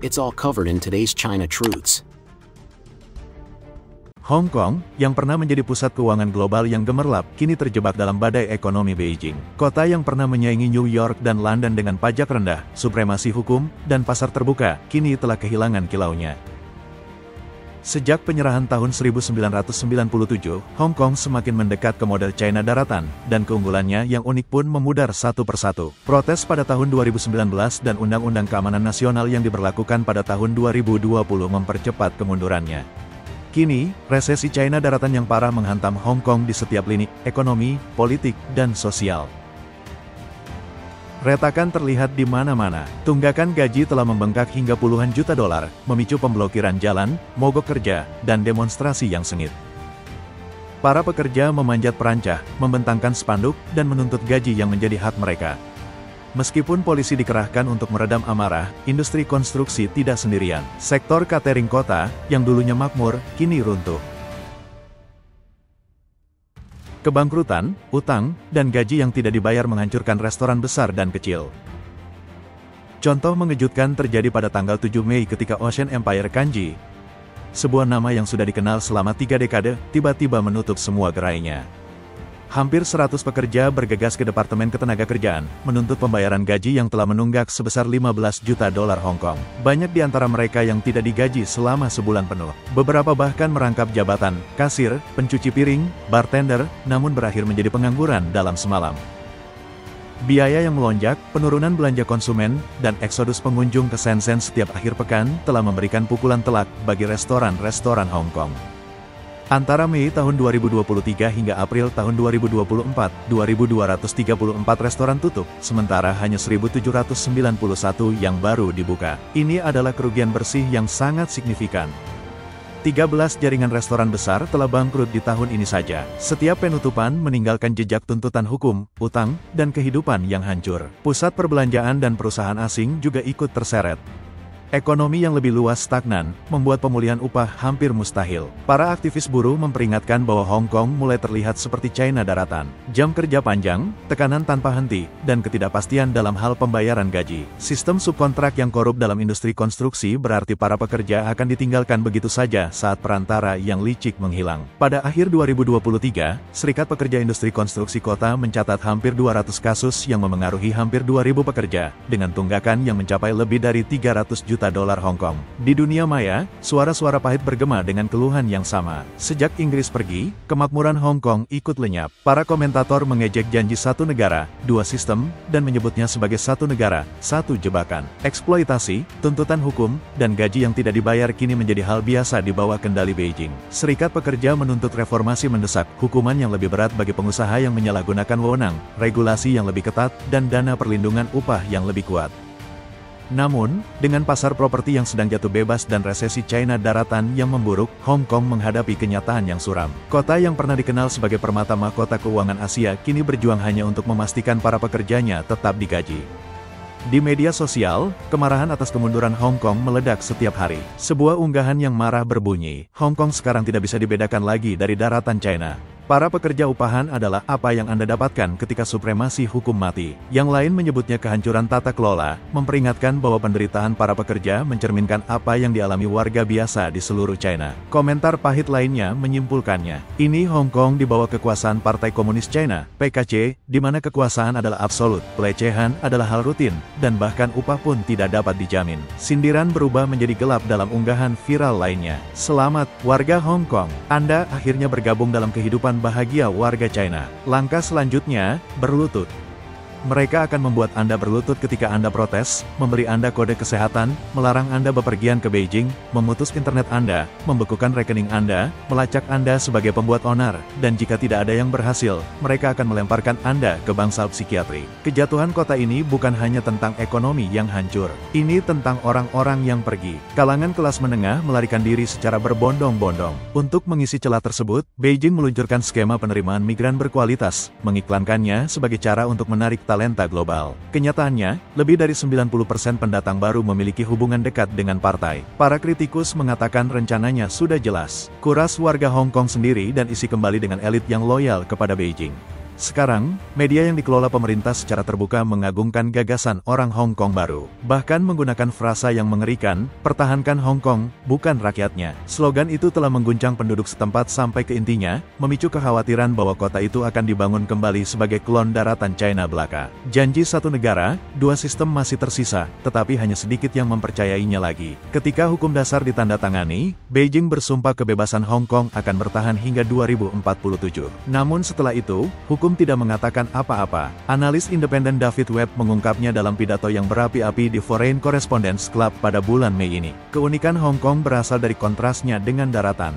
It's all covered in today's China Truths. Hong Kong, yang pernah menjadi pusat keuangan global yang gemerlap, kini terjebak dalam badai ekonomi Beijing. Kota yang pernah menyaingi New York dan London dengan pajak rendah, supremasi hukum, dan pasar terbuka, kini telah kehilangan kilaunya. Sejak penyerahan tahun 1997, Hong Kong semakin mendekat ke model China daratan, dan keunggulannya yang unik pun memudar satu persatu. Protes pada tahun 2019 dan Undang-Undang Keamanan Nasional yang diberlakukan pada tahun 2020 mempercepat kemundurannya. Kini, resesi China daratan yang parah menghantam Hong Kong di setiap lini, ekonomi, politik, dan sosial. Retakan terlihat di mana-mana. Tunggakan gaji telah membengkak hingga puluhan juta dolar, memicu pemblokiran jalan, mogok kerja, dan demonstrasi yang sengit. Para pekerja memanjat perancah, membentangkan spanduk, dan menuntut gaji yang menjadi hak mereka. Meskipun polisi dikerahkan untuk meredam amarah, industri konstruksi tidak sendirian. Sektor catering kota, yang dulunya makmur, kini runtuh. Kebangkrutan, utang, dan gaji yang tidak dibayar menghancurkan restoran besar dan kecil. Contoh mengejutkan terjadi pada tanggal 7 Mei ketika Ocean Empire Kanji, sebuah nama yang sudah dikenal selama 3 dekade, tiba-tiba menutup semua gerainya. Hampir 100 pekerja bergegas ke Departemen Ketenagakerjaan, menuntut pembayaran gaji yang telah menunggak sebesar 15 juta dolar Hong Kong. Banyak di antara mereka yang tidak digaji selama sebulan penuh. Beberapa bahkan merangkap jabatan, kasir, pencuci piring, bartender, namun berakhir menjadi pengangguran dalam semalam. Biaya yang melonjak, penurunan belanja konsumen, dan eksodus pengunjung ke Shenzhen setiap akhir pekan telah memberikan pukulan telak bagi restoran-restoran Hong Kong. Antara Mei tahun 2023 hingga April tahun 2024, 2.234 restoran tutup, sementara hanya 1.791 yang baru dibuka. Ini adalah kerugian bersih yang sangat signifikan. 13 jaringan restoran besar telah bangkrut di tahun ini saja. Setiap penutupan meninggalkan jejak tuntutan hukum, utang, dan kehidupan yang hancur. Pusat perbelanjaan dan perusahaan asing juga ikut terseret. Ekonomi yang lebih luas stagnan, membuat pemulihan upah hampir mustahil. Para aktivis buruh memperingatkan bahwa Hong Kong mulai terlihat seperti China daratan. Jam kerja panjang, tekanan tanpa henti, dan ketidakpastian dalam hal pembayaran gaji. Sistem subkontrak yang korup dalam industri konstruksi berarti para pekerja akan ditinggalkan begitu saja saat perantara yang licik menghilang. Pada akhir 2023, Serikat Pekerja Industri Konstruksi Kota mencatat hampir 200 kasus yang memengaruhi hampir 2.000 pekerja, dengan tunggakan yang mencapai lebih dari 300 juta dolar Hong Kong. Di dunia maya, suara-suara pahit bergema dengan keluhan yang sama. Sejak Inggris pergi, kemakmuran Hong Kong ikut lenyap. Para komentator mengejek janji satu negara, dua sistem, dan menyebutnya sebagai satu negara, satu jebakan. Eksploitasi, tuntutan hukum, dan gaji yang tidak dibayar kini menjadi hal biasa di bawah kendali Beijing. Serikat Pekerja menuntut reformasi mendesak, hukuman yang lebih berat bagi pengusaha yang menyalahgunakan wewenang, regulasi yang lebih ketat, dan dana perlindungan upah yang lebih kuat. Namun, dengan pasar properti yang sedang jatuh bebas dan resesi China daratan yang memburuk, Hong Kong menghadapi kenyataan yang suram. Kota yang pernah dikenal sebagai permata mahkota keuangan Asia kini berjuang hanya untuk memastikan para pekerjanya tetap digaji. Di media sosial, kemarahan atas kemunduran Hong Kong meledak setiap hari. Sebuah unggahan yang marah berbunyi, Hong Kong sekarang tidak bisa dibedakan lagi dari daratan China. Para pekerja upahan adalah apa yang Anda dapatkan ketika supremasi hukum mati. Yang lain menyebutnya kehancuran tata kelola, memperingatkan bahwa penderitaan para pekerja mencerminkan apa yang dialami warga biasa di seluruh China. Komentar pahit lainnya menyimpulkannya, ini Hong Kong di bawah kekuasaan Partai Komunis China, PKC, di mana kekuasaan adalah absolut, pelecehan adalah hal rutin, dan bahkan upah pun tidak dapat dijamin. Sindiran berubah menjadi gelap dalam unggahan viral lainnya. Selamat, warga Hong Kong. Anda akhirnya bergabung dalam kehidupan bahagia warga China. Langkah selanjutnya, berlutut. Mereka akan membuat Anda berlutut ketika Anda protes, memberi Anda kode kesehatan, melarang Anda bepergian ke Beijing, memutus internet Anda, membekukan rekening Anda, melacak Anda sebagai pembuat onar, dan jika tidak ada yang berhasil, mereka akan melemparkan Anda ke bangsal psikiatri. Kejatuhan kota ini bukan hanya tentang ekonomi yang hancur. Ini tentang orang-orang yang pergi. Kalangan kelas menengah melarikan diri secara berbondong-bondong. Untuk mengisi celah tersebut, Beijing meluncurkan skema penerimaan migran berkualitas, mengiklankannya sebagai cara untuk menarik talenta global. Kenyataannya, lebih dari 90% pendatang baru memiliki hubungan dekat dengan partai. Para kritikus mengatakan rencananya sudah jelas. Kuras warga Hong Kong sendiri dan isi kembali dengan elit yang loyal kepada Beijing. Sekarang, media yang dikelola pemerintah secara terbuka mengagungkan gagasan orang Hong Kong baru. Bahkan menggunakan frasa yang mengerikan, "Pertahankan Hong Kong, bukan rakyatnya." Slogan itu telah mengguncang penduduk setempat sampai ke intinya, memicu kekhawatiran bahwa kota itu akan dibangun kembali sebagai klon daratan China belaka. Janji satu negara, dua sistem masih tersisa, tetapi hanya sedikit yang mempercayainya lagi. Ketika hukum dasar ditandatangani, Beijing bersumpah kebebasan Hong Kong akan bertahan hingga 2047. Namun setelah itu, hukum tidak mengatakan apa-apa. Analis independen David Webb mengungkapnya dalam pidato yang berapi-api di Foreign Correspondents Club pada bulan Mei ini. Keunikan Hong Kong berasal dari kontrasnya dengan daratan.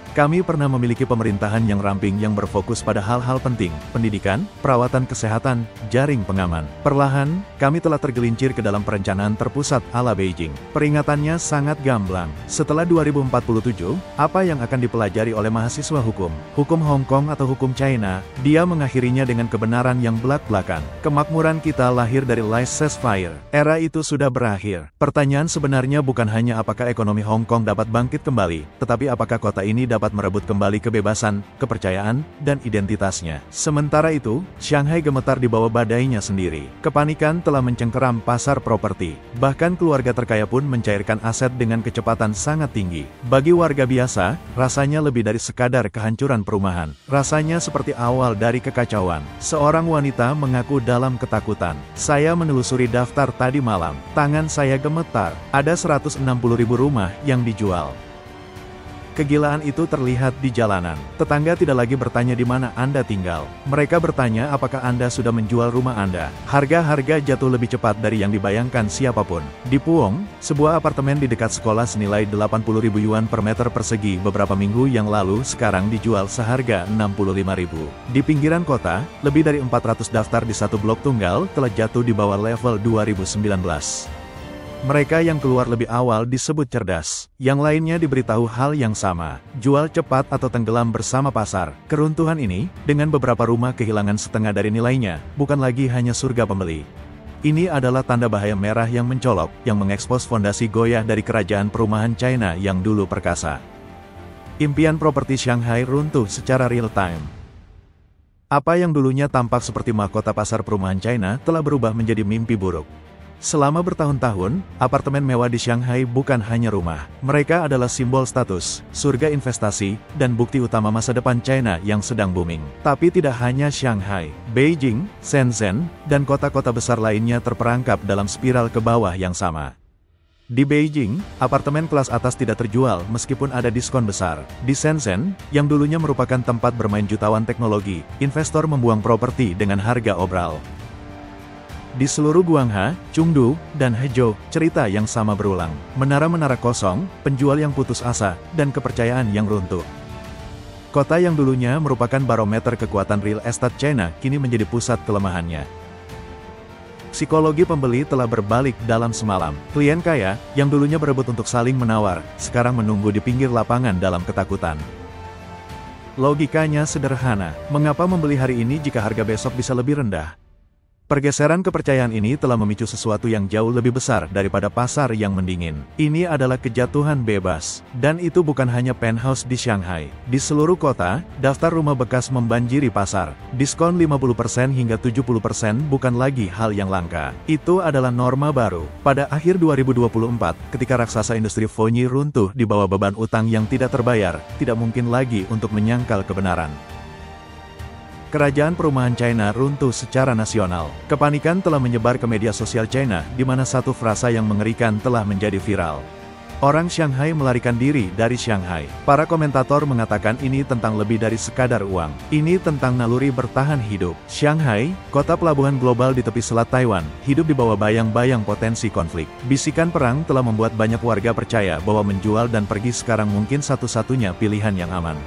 Kami pernah memiliki pemerintahan yang ramping yang berfokus pada hal-hal penting, pendidikan, perawatan kesehatan, jaring pengaman. Perlahan, kami telah tergelincir ke dalam perencanaan terpusat ala Beijing. Peringatannya sangat gamblang. Setelah 2047, apa yang akan dipelajari oleh mahasiswa hukum? Hukum Hong Kong atau hukum China? Dia mengakhirinya dengan kebenaran yang belak-belakan. Kemakmuran kita lahir dari laissez-faire. Era itu sudah berakhir. Pertanyaan sebenarnya bukan hanya apakah ekonomi Hong Kong dapat bangkit kembali, tetapi apakah kota ini dapat merebut kembali kebebasan, kepercayaan, dan identitasnya. Sementara itu, Shanghai gemetar di bawah badainya sendiri. Kepanikan telah mencengkeram pasar properti. Bahkan keluarga terkaya pun mencairkan aset dengan kecepatan sangat tinggi. Bagi warga biasa, rasanya lebih dari sekadar kehancuran perumahan. Rasanya seperti awal dari kekacauan. Seorang wanita mengaku dalam ketakutan. "Saya menelusuri daftar tadi malam. Tangan saya gemetar. Ada 160.000 rumah yang dijual." Kegilaan itu terlihat di jalanan. Tetangga tidak lagi bertanya di mana Anda tinggal. Mereka bertanya apakah Anda sudah menjual rumah Anda. Harga-harga jatuh lebih cepat dari yang dibayangkan siapapun. Di Puong, sebuah apartemen di dekat sekolah senilai 80.000 yuan per meter persegi beberapa minggu yang lalu sekarang dijual seharga 65.000. Di pinggiran kota, lebih dari 400 daftar di satu blok tunggal telah jatuh di bawah level 2019. Mereka yang keluar lebih awal disebut cerdas. Yang lainnya diberitahu hal yang sama. Jual cepat atau tenggelam bersama pasar. Keruntuhan ini, dengan beberapa rumah kehilangan setengah dari nilainya, bukan lagi hanya surga pembeli. Ini adalah tanda bahaya merah yang mencolok, yang mengekspos fondasi goyah dari kerajaan perumahan China yang dulu perkasa. Impian properti Shanghai runtuh secara real time. Apa yang dulunya tampak seperti mahkota pasar perumahan China telah berubah menjadi mimpi buruk. Selama bertahun-tahun, apartemen mewah di Shanghai bukan hanya rumah. Mereka adalah simbol status, surga investasi, dan bukti utama masa depan China yang sedang booming. Tapi tidak hanya Shanghai, Beijing, Shenzhen, dan kota-kota besar lainnya terperangkap dalam spiral ke bawah yang sama. Di Beijing, apartemen kelas atas tidak terjual meskipun ada diskon besar. Di Shenzhen, yang dulunya merupakan tempat bermain jutawan teknologi, investor membuang properti dengan harga obral. Di seluruh Guangha, Chengdu, dan Hezhou, cerita yang sama berulang. Menara-menara kosong, penjual yang putus asa, dan kepercayaan yang runtuh. Kota yang dulunya merupakan barometer kekuatan real estate China, kini menjadi pusat kelemahannya. Psikologi pembeli telah berbalik dalam semalam. Klien kaya, yang dulunya berebut untuk saling menawar, sekarang menunggu di pinggir lapangan dalam ketakutan. Logikanya sederhana. Mengapa membeli hari ini jika harga besok bisa lebih rendah? Pergeseran kepercayaan ini telah memicu sesuatu yang jauh lebih besar daripada pasar yang mendingin. Ini adalah kejatuhan bebas. Dan itu bukan hanya penthouse di Shanghai. Di seluruh kota, daftar rumah bekas membanjiri pasar. Diskon 50% hingga 70% bukan lagi hal yang langka. Itu adalah norma baru. Pada akhir 2024, ketika raksasa industri Fonyi runtuh di bawah beban utang yang tidak terbayar, tidak mungkin lagi untuk menyangkal kebenaran. Kerajaan perumahan China runtuh secara nasional. Kepanikan telah menyebar ke media sosial China, di mana satu frasa yang mengerikan telah menjadi viral. Orang Shanghai melarikan diri dari Shanghai. Para komentator mengatakan ini tentang lebih dari sekadar uang. Ini tentang naluri bertahan hidup. Shanghai, kota pelabuhan global di tepi selat Taiwan, hidup di bawah bayang-bayang potensi konflik. Bisikan perang telah membuat banyak warga percaya bahwa menjual dan pergi sekarang mungkin satu-satunya pilihan yang aman.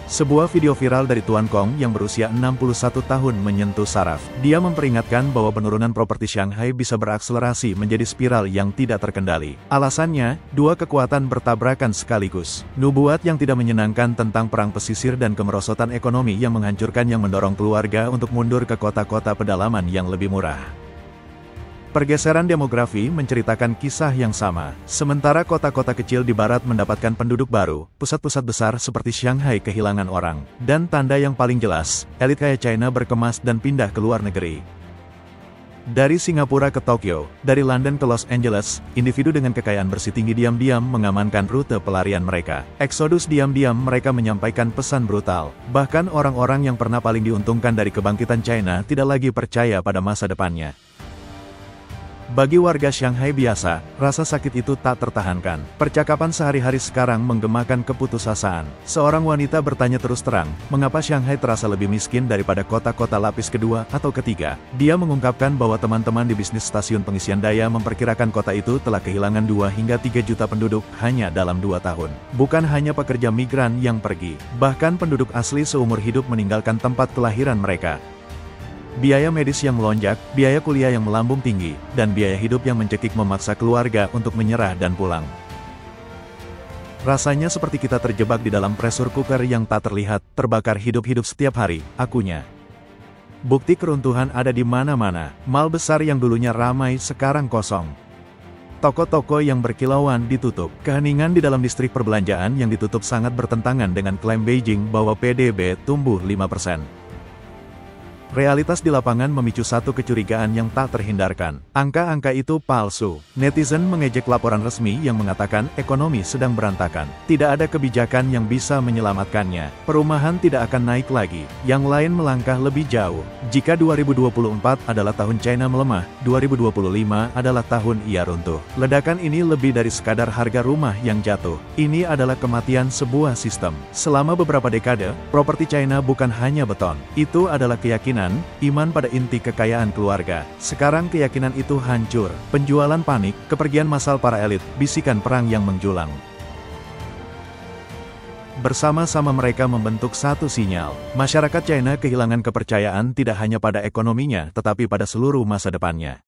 Sebuah video viral dari Tuan Kong yang berusia 61 tahun menyentuh saraf. Dia memperingatkan bahwa penurunan properti Shanghai bisa berakselerasi menjadi spiral yang tidak terkendali. Alasannya, dua kekuatan bertabrakan sekaligus. Nubuat yang tidak menyenangkan tentang perang pesisir dan kemerosotan ekonomi yang menghancurkan yang mendorong keluarga untuk mundur ke kota-kota pedalaman yang lebih murah. Pergeseran demografi menceritakan kisah yang sama. Sementara kota-kota kecil di barat mendapatkan penduduk baru, pusat-pusat besar seperti Shanghai kehilangan orang. Dan tanda yang paling jelas, elit kaya China berkemas dan pindah ke luar negeri. Dari Singapura ke Tokyo, dari London ke Los Angeles, individu dengan kekayaan bersih tinggi diam-diam mengamankan rute pelarian mereka. Eksodus diam-diam mereka menyampaikan pesan brutal. Bahkan orang-orang yang pernah paling diuntungkan dari kebangkitan China tidak lagi percaya pada masa depannya. Bagi warga Shanghai biasa, rasa sakit itu tak tertahankan. Percakapan sehari-hari sekarang menggemakan keputusasaan. Seorang wanita bertanya terus terang, mengapa Shanghai terasa lebih miskin daripada kota-kota lapis kedua atau ketiga. Dia mengungkapkan bahwa teman-teman di bisnis stasiun pengisian daya memperkirakan kota itu telah kehilangan 2 hingga 3 juta penduduk hanya dalam 2 tahun. Bukan hanya pekerja migran yang pergi, bahkan penduduk asli seumur hidup meninggalkan tempat kelahiran mereka. Biaya medis yang melonjak, biaya kuliah yang melambung tinggi, dan biaya hidup yang mencekik memaksa keluarga untuk menyerah dan pulang. Rasanya seperti kita terjebak di dalam pressure cooker yang tak terlihat, terbakar hidup-hidup setiap hari, akunya. Bukti keruntuhan ada di mana-mana. Mal besar yang dulunya ramai sekarang kosong. Toko-toko yang berkilauan ditutup. Keheningan di dalam distrik perbelanjaan yang ditutup sangat bertentangan dengan klaim Beijing bahwa PDB tumbuh 5%. Realitas di lapangan memicu satu kecurigaan yang tak terhindarkan. Angka-angka itu palsu. Netizen mengejek laporan resmi yang mengatakan ekonomi sedang berantakan. Tidak ada kebijakan yang bisa menyelamatkannya. Perumahan tidak akan naik lagi. Yang lain melangkah lebih jauh. Jika 2024 adalah tahun China melemah, 2025 adalah tahun ia runtuh. Ledakan ini lebih dari sekadar harga rumah yang jatuh. Ini adalah kematian sebuah sistem. Selama beberapa dekade, properti China bukan hanya beton. Itu adalah keyakinan, iman pada inti kekayaan keluarga. Sekarang keyakinan itu hancur. Penjualan panik, kepergian massal para elit, bisikan perang yang menjulang. Bersama-sama mereka membentuk satu sinyal. Masyarakat China kehilangan kepercayaan tidak hanya pada ekonominya, tetapi pada seluruh masa depannya.